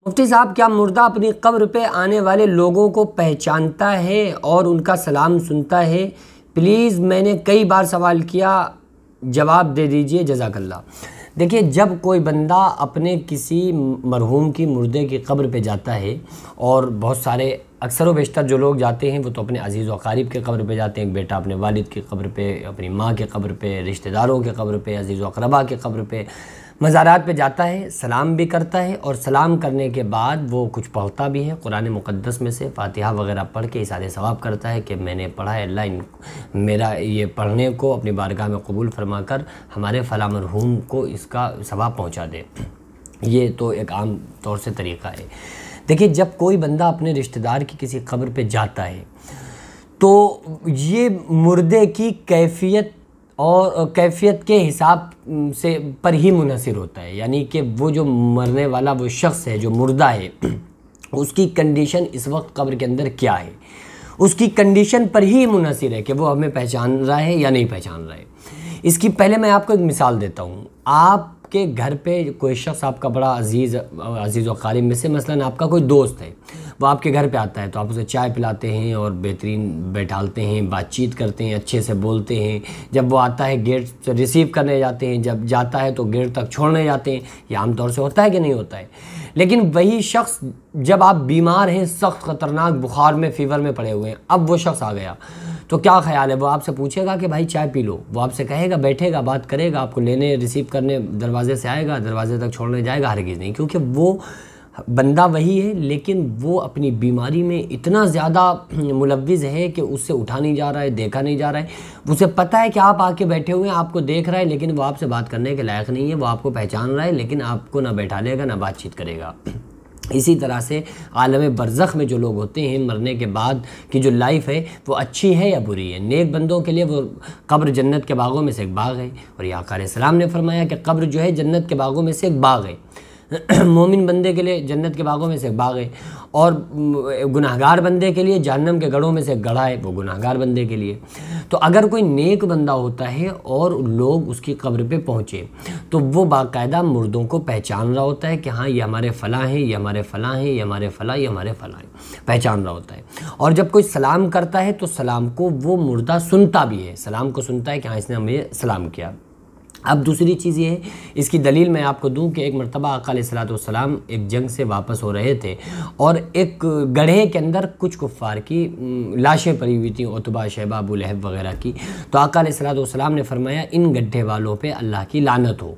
مفتی صاحب، کیا مردہ اپنی قبر پہ آنے والے لوگوں کو پہچانتا ہے اور ان کا سلام سنتا ہے؟ پلیز، میں نے کئی بار سوال کیا، جواب دے دیجئے، جزاک اللہ۔ دیکھیے، جب کوئی بندہ اپنے کسی مرحوم کی مردے کی قبر پہ جاتا ہے، اور بہت سارے اکثر و بیشتر جو لوگ جاتے ہیں وہ تو اپنے عزیز و اقارب کے قبر پہ جاتے ہیں، ایک بیٹا اپنے والد کی قبر پہ، اپنی ماں کے قبر پہ، رشتہ داروں کے قبر پہ، عزیز و اقربا کے قبر پہ، مزارات پہ جاتا ہے، سلام بھی کرتا ہے، اور سلام کرنے کے بعد وہ کچھ پڑھتا بھی ہے قرآن مقدس میں سے، فاتحہ وغیرہ پڑھ کے اظہار ثواب کرتا ہے کہ میں نے پڑھا ہے، اللہ میرا یہ پڑھنے کو اپنی بارگاہ میں قبول فرما کر ہمارے فلاں مرحوم کو اس کا ثواب پہنچا دے۔ یہ تو ایک عام طور سے طریقہ ہے۔ دیکھیے، جب کوئی بندہ اپنے رشتہ دار کی کسی قبر پہ جاتا ہے تو یہ مردے کی کیفیت کے حساب سے پر ہی منحصر ہوتا ہے، یعنی کہ وہ جو مرنے والا وہ شخص ہے جو مردہ ہے، اس کی کنڈیشن اس وقت قبر کے اندر کیا ہے، اس کی کنڈیشن پر ہی منحصر ہے کہ وہ ہمیں پہچان رہا ہے یا نہیں پہچان رہا ہے۔ اس کی پہلے میں آپ کو ایک مثال دیتا ہوں۔ آپ کے گھر پہ کوئی شخص آپ کا بڑا عزیز و اقارب میں سے، مثلا آپ کا کوئی دوست ہے، وہ آپ کے گھر پہ آتا ہے تو آپ اسے چائے پلاتے ہیں اور بہترین بیٹھالتے ہیں، بات چیت کرتے ہیں، اچھے سے بولتے ہیں۔ جب وہ آتا ہے گیٹ سے ریسیو کرنے جاتے ہیں، جب جاتا ہے تو گیٹ تک چھوڑنے جاتے ہیں۔ یہ عام طور سے ہوتا ہے کہ نہیں ہوتا ہے؟ لیکن وہی شخص جب آپ بیمار ہیں، سخت خطرناک بخار میں، فیور میں پڑے ہوئے ہیں، اب وہ شخص آ گیا تو کیا خیال ہے؟ وہ آپ سے پوچھے گا کہ بھائی چائے پی لو؟ وہ آپ سے کہے گا، بیٹھے گا، بات کرے گا، آپ کو لینے ریسیو کرنے دروازے سے آئے گا، دروازے تک چھوڑنے جائے گا؟ ہرگز نہیں، کیونکہ وہ بندہ وہی ہے، لیکن وہ اپنی بیماری میں اتنا زیادہ ملوث ہے کہ اس سے اٹھا نہیں جا رہا ہے، دیکھا نہیں جا رہا ہے۔ اسے پتہ ہے کہ آپ آ کے بیٹھے ہوئے ہیں، آپ کو دیکھ رہا ہے، لیکن وہ آپ سے بات کرنے کے لائق نہیں ہے۔ وہ آپ کو پہچان رہا ہے لیکن آپ کو نہ بیٹھا لے گا، نہ بات چیت کرے گا۔ اسی طرح سے عالم برزخ میں جو لوگ ہوتے ہیں، مرنے کے بعد کی جو لائف ہے وہ اچھی ہے یا بری ہے؟ نیک بندوں کے لیے وہ قبر جنت کے باغوں میں سے ایک باغ ہے، اور یہ آقا علیہ السلام نے فرمایا کہ قبر جو ہے جنت کے باغوں میں سے ایک باغ ہے۔ مومن بندے کے لیے جنت کے باغوں میں سے ایک باغ ہے، اور گناہگار بندے کے لیے جہنم کے گڑھوں میں سے ایک گڑھا ہے، وہ گناہگار بندے کے لیے۔ تو اگر کوئی نیک بندہ ہوتا ہے اور لوگ اس کی قبر پہ پہنچے تو وہ باقاعدہ مردوں کو پہچان رہا ہوتا ہے کہ ہاں یہ ہمارے فلاں ہیں، یہ ہمارے فلاں ہیں، یہ ہمارے فلاں، یہ ہمارے فلاں ہیں، پہچان رہا ہوتا ہے۔ اور جب کوئی سلام کرتا ہے تو سلام کو وہ مردہ سنتا بھی ہے، سلام کو سنتا ہے کہ ہاں اس نے ہمیں سلام کیا۔ اب دوسری چیز یہ ہے، اس کی دلیل میں آپ کو دوں کہ ایک مرتبہ آقا علیہ السلام ایک جنگ سے واپس ہو رہے تھے، اور ایک گڑھے کے اندر کچھ کفار کی لاشیں پڑی ہوئی تھیں، عتبہ، شیبہ، ابو لہب وغیرہ کی۔ تو آقا علیہ السلام نے فرمایا ان گڈھے والوں پہ اللہ کی لعنت ہو۔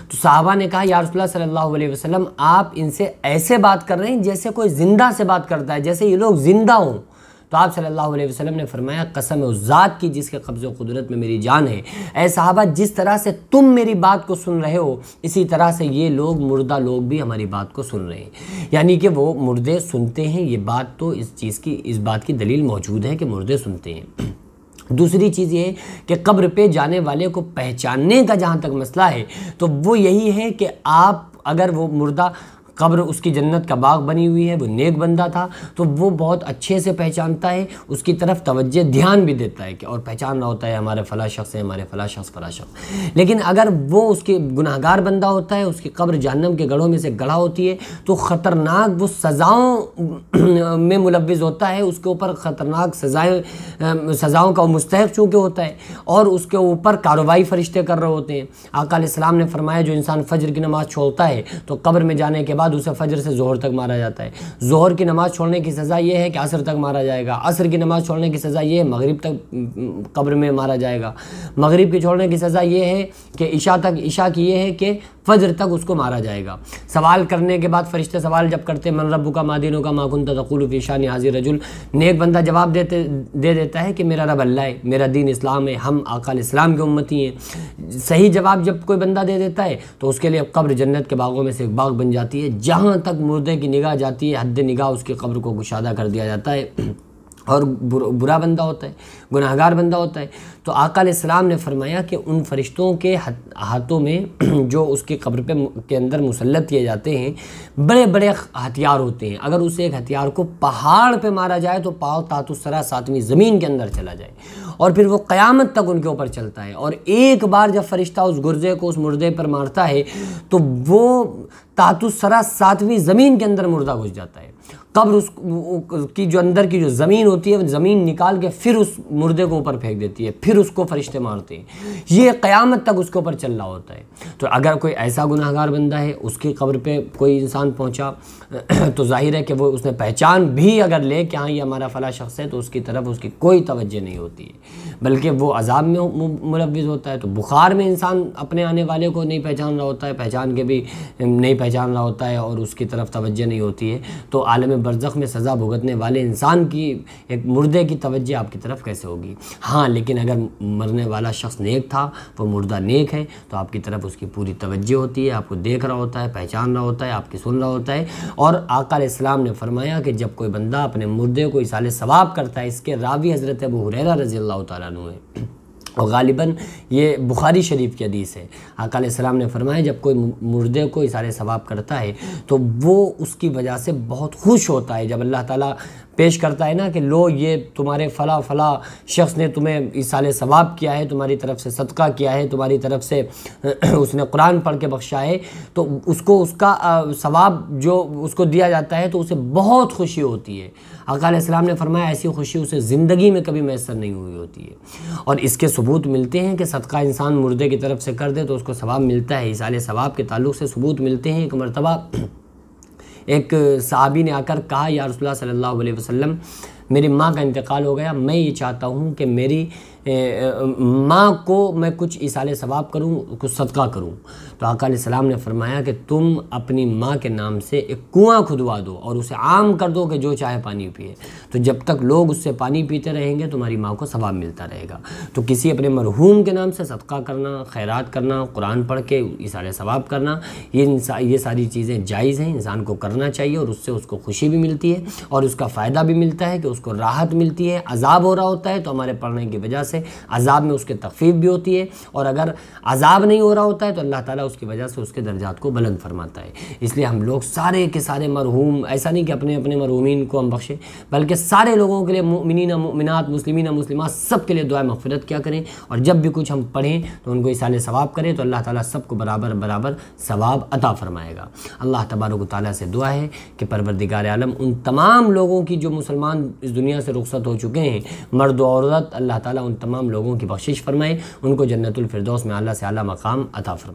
تو صحابہ نے کہا یا رسول اللہ صلی اللہ علیہ وسلم، آپ ان سے ایسے بات کر رہے ہیں جیسے کوئی زندہ سے بات کرتا ہے، جیسے یہ لوگ زندہ ہوں۔ تو آپ صلی اللہ علیہ وسلم نے فرمایا قسم اس ذات کی جس کے قبض و قدرت میں میری جان ہے، اے صحابہ جس طرح سے تم میری بات کو سن رہے ہو، اسی طرح سے یہ لوگ مردہ لوگ بھی ہماری بات کو سن رہے ہیں۔ یعنی کہ وہ مردے سنتے ہیں، یہ بات تو اس بات کی دلیل موجود ہے کہ مردے سنتے ہیں۔ دوسری چیز یہ ہے کہ قبر پہ جانے والے کو پہچاننے کا جہاں تک مسئلہ ہے تو وہ یہی ہے کہ آپ اگر وہ مردہ قبر اس کی جنت کا باغ بنی ہوئی ہے، وہ نیک بندہ تھا، تو وہ بہت اچھے سے پہچانتا ہے، اس کی طرف توجہ دھیان بھی دیتا ہے کہ اور پہچان رہا ہوتا ہے ہمارے فلاں شخص ہے، ہمارے فلاں شخص۔ لیکن اگر وہ اس کے گناہگار بندہ ہوتا ہے، اس کی قبر جہنم کے گڑھوں میں سے گڑھا ہوتی ہے، تو خطرناک وہ سزاؤں میں ملوث ہوتا ہے، اس کے اوپر خطرناک سزاؤں کا مستحق چونکہ ہوتا ہے، اور اس کے اوپر کارروائی فرشتے کر رہے ہوتے ہیں۔ آقا علیہ السلام نے فرمایا جو انسان فجر کی نماز چھوڑتا ہے تو قبر میں جانے کے بعد اسے فجر سے ظہر تک مارا جاتا ہے۔ ظہر کی نماز چھوڑنے کی سزا یہ ہے کہ عصر تک مارا جائے گا، عصر کی نماز چھوڑنے کی سزا یہ ہے مغرب تک قبر میں مارا جائے گا، مغرب کی چھوڑنے کی سزا یہ ہے کہ عشاء کی یہ ہے کہ فجر تک اس کو مارا جائے گا۔ سوال کرنے کے بعد فرشتے سوال جب کرتے من ربک ما دینک ما کنت تقول فی شان ھذا الرجل، نیک بندہ جواب دے دیتا ہے کہ میرا رب اللہ ہے، میرا دین اسلام ہے، ہم آقا علیہ السلام کے امتی ہیں۔ صحیح جواب جب کوئی بندہ دے دیتا ہے تو اس کے لیے قبر جنت کے باغوں میں سے ایک باغ بن جاتی ہے، جہاں تک مردے کی نگاہ جاتی ہے حد نگاہ اس کی قبر کو گشادہ کر دیا جاتا ہے۔ اور برا بندہ ہوتا ہے، گناہگار بندہ ہوتا ہے تو آقا علیہ السلام نے فرمایا کہ ان فرشتوں کے ہاتھوں میں جو اس کی قبر کے اندر مسلط کیے جاتے ہیں بڑے بڑے ہتھیار ہوتے ہیں، اگر اسے ایک ہتھیار کو پہاڑ پہ مارا جائے تو پاؤ تحت الثری 7ویں زمین کے اندر چلا جائے، اور پھر وہ قیامت تک ان کے اوپر چلتا ہے، اور ایک بار جب فرشتہ اس گرزے کو اس مردے پر مارتا ہے تو وہ تحت الثری 7ویں زمین کے اندر مردہ گھس جاتا ہے۔ قبر اس کی جو اندر کی جو زمین ہوتی ہے وہ زمین نکال کے پھر اس مردے کو اوپر پھینک دیتی ہے، پھر اس کو فرشتے مارتے ہیں، یہ قیامت تک اس کے اوپر چل رہا ہوتا ہے۔ تو اگر کوئی ایسا گناہ گار بندہ ہے، اس کی قبر پہ کوئی انسان پہنچا تو ظاہر ہے کہ وہ اس نے پہچان بھی اگر لے کہ ہاں یہ ہمارا فلاں شخص ہے، تو اس کی طرف اس کی کوئی توجہ نہیں ہوتی ہے، بلکہ وہ عذاب میں ملوث ہوتا ہے۔ تو بخار میں انسان اپنے آنے والے کو نہیں پہچان رہا ہوتا ہے، پہچان کے بھی نہیں پہچان رہا ہوتا ہے، اور اس کی طرف توجہ نہیں ہوتی ہے، تو عالم برزخ میں سزا بھگتنے والے انسان کی ایک مردے کی توجہ آپ کی طرف کیسے ہوگی؟ ہاں لیکن اگر مرنے والا شخص نیک تھا، وہ مردہ نیک ہے، تو آپ کی طرف اس کی پوری توجہ ہوتی ہے، آپ کو دیکھ رہا ہوتا ہے، پہچان رہا ہوتا ہے، آپ کی سن رہا ہوتا ہے۔ اور آقا علیہ السلام نے فرمایا کہ جب کوئی بندہ اپنے مردے کو ایصال ثواب کرتا ہے، اس کے راوی حضرت ابو ہریرہ رضی اللہ تعالیٰ عنہ ہے، اور غالباً یہ بخاری شریف کی حدیث ہے۔ آقا علیہ السلام نے فرمایا جب کوئی مردے کو ایصال ثواب کرتا ہے تو وہ اس کی وجہ سے بہت خوش ہوتا ہے۔ جب اللہ تعالیٰ پیش کرتا ہے نا کہ لو یہ تمہارے فلاں شخص نے تمہیں ایصال ثواب کیا ہے، تمہاری طرف سے صدقہ کیا ہے، تمہاری طرف سے اس نے قرآن پڑھ کے بخشا ہے، تو اس کو اس کا ثواب جو اس کو دیا جاتا ہے تو اسے بہت خوشی ہوتی ہے۔ آقا علیہ السلام نے فرمایا ایسی خوشی اسے زندگی میں کبھی میسر نہیں ہوئی ہوتی ہے۔ اور اس کے ثبوت ملتے ہیں کہ صدقہ انسان مردے کی طرف سے کر دے تو اس کو ثواب ملتا ہے۔ ایصال ثواب کے تعلق سے ثبوت ملتے ہیں۔ ایک مرتبہ ایک صحابی نے آ کر کہا یا رسول اللہ صلی اللہ علیہ وسلم میری ماں کا انتقال ہو گیا، میں یہ چاہتا ہوں کہ میری ماں کو میں کچھ ایصال ثواب کروں، کچھ صدقہ کروں۔ تو آقا علیہ السلام نے فرمایا کہ تم اپنی ماں کے نام سے ایک کنواں کھدوا دو اور اسے عام کر دو کہ جو چاہے پانی پیے، تو جب تک لوگ اس سے پانی پیتے رہیں گے تمہاری ماں کو ثواب ملتا رہے گا۔ تو کسی اپنے مرحوم کے نام سے صدقہ کرنا، خیرات کرنا، قرآن پڑھ کے ایصال ثواب کرنا، یہ ساری چیزیں جائز ہیں، انسان کو کرنا چاہیے، اور اس سے اس کو خوشی بھی ملتی ہے اور اس کا فائدہ بھی ملتا ہے کہ اس کو راحت ملتی ہے۔ عذاب ہو رہا ہوتا ہے تو ہمارے پڑھنے کی وجہ سے عذاب میں اس کے تخفیف بھی ہوتی ہے، اور اگر عذاب نہیں ہو رہا ہوتا ہے تو اللہ تعالیٰ اس کی وجہ سے اس کے درجات کو بلند فرماتا ہے۔ اس لیے ہم لوگ سارے کے سارے مرحوم، ایسا نہیں کہ اپنے اپنے مرحومین کو ہم بخشیں، بلکہ سارے لوگوں کے لیے، مومنین مومنات، مسلمین مسلمات، سب کے لیے دعائے مغفرت کیا کریں، اور جب بھی کچھ ہم پڑھیں تو ان کو ایصال ثواب کریں، تو اللہ تعالیٰ سب کو برابر برابر ثواب عطا فرمائے گا۔ اللہ تبارک و تعالیٰ سے دعا ہے کہ پروردگار عالم ان تمام لوگوں کی جو مسلمان اس دنیا سے رخصت ہو چکے ہیں، مرد و عورت، اللہ تعالیٰ ان تمام لوگوں کی بخشش فرمائے، ان کو جنت الفردوس میں اعلیٰ سے اعلیٰ مقام عطا فرمائے۔